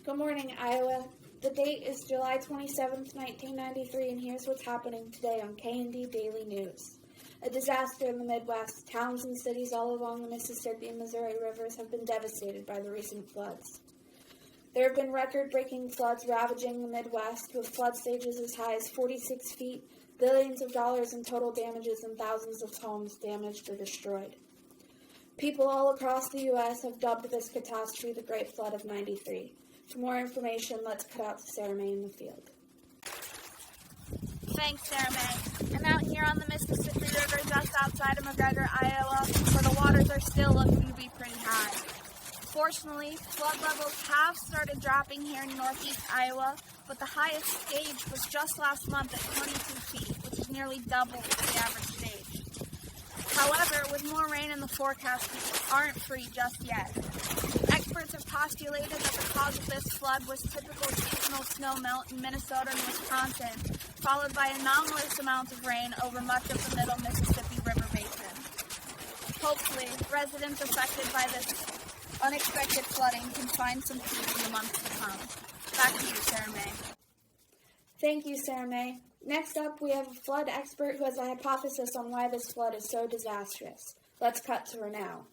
Good morning, Iowa. The date is July 27th, 1993, and here's what's happening today on KND Daily News. A disaster in the Midwest. Towns and cities all along the Mississippi and Missouri rivers have been devastated by the recent floods. There have been record-breaking floods ravaging the Midwest, with flood stages as high as 46 feet, billions of dollars in total damages, and thousands of homes damaged or destroyed. People all across the U.S. have dubbed this catastrophe the Great Flood of '93. For more information, let's cut out to Sarah May in the field. Thanks, Sarah May. I'm out here on the Mississippi River just outside of McGregor, Iowa, where the waters are still looking to be pretty high. Fortunately, flood levels have started dropping here in northeast Iowa, but the highest stage was just last month at 22 feet, which is nearly double the average stage. However, with more rain in the forecast, we aren't free just yet. Experts have postulated that the cause of this flood was typical seasonal snow melt in Minnesota and Wisconsin, followed by anomalous amounts of rain over much of the middle Mississippi River basin. Hopefully, residents affected by this unexpected flooding can find some peace in the months to come. Back to you, Sarah May. Thank you, Sarah May. Next up, we have a flood expert who has a hypothesis on why this flood is so disastrous. Let's cut to her now.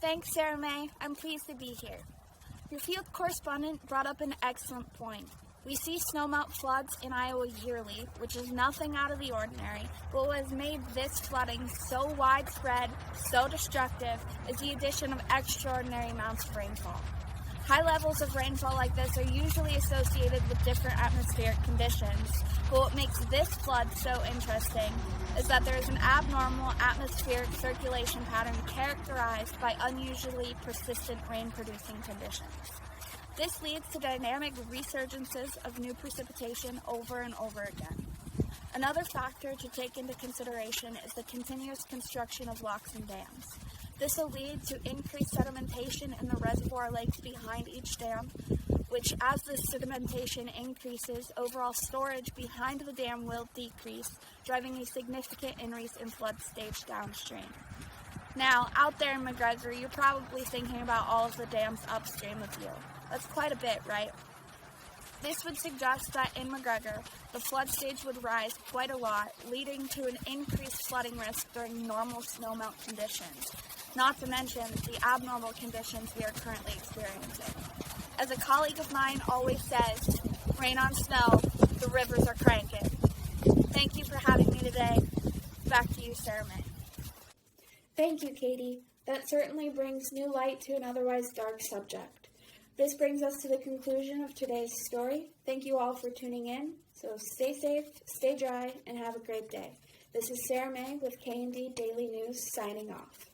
Thanks, Sarah May. I'm pleased to be here. Your field correspondent brought up an excellent point. We see snowmelt floods in Iowa yearly, which is nothing out of the ordinary, but what has made this flooding so widespread, so destructive, is the addition of extraordinary amounts of rainfall. High levels of rainfall like this are usually associated with different atmospheric conditions, but what makes this flood so interesting is that there is an abnormal atmospheric circulation pattern characterized by unusually persistent rain-producing conditions. This leads to dynamic resurgences of new precipitation over and over again. Another factor to take into consideration is the continuous construction of locks and dams. This will lead to increased sedimentation in the reservoir lakes behind each dam, which, as the sedimentation increases, overall storage behind the dam will decrease, driving a significant increase in flood stage downstream. Now, out there in McGregor, you're probably thinking about all of the dams upstream of you. That's quite a bit, right? This would suggest that in McGregor, the flood stage would rise quite a lot, leading to an increased flooding risk during normal snowmelt conditions, not to mention the abnormal conditions we are currently experiencing. As a colleague of mine always says, rain on snow, the rivers are cranking. Thank you for having me today. Back to you, Sarah May. Thank you, Katie. That certainly brings new light to an otherwise dark subject. This brings us to the conclusion of today's story. Thank you all for tuning in. So stay safe, stay dry, and have a great day. This is Sarah May with KND Daily News signing off.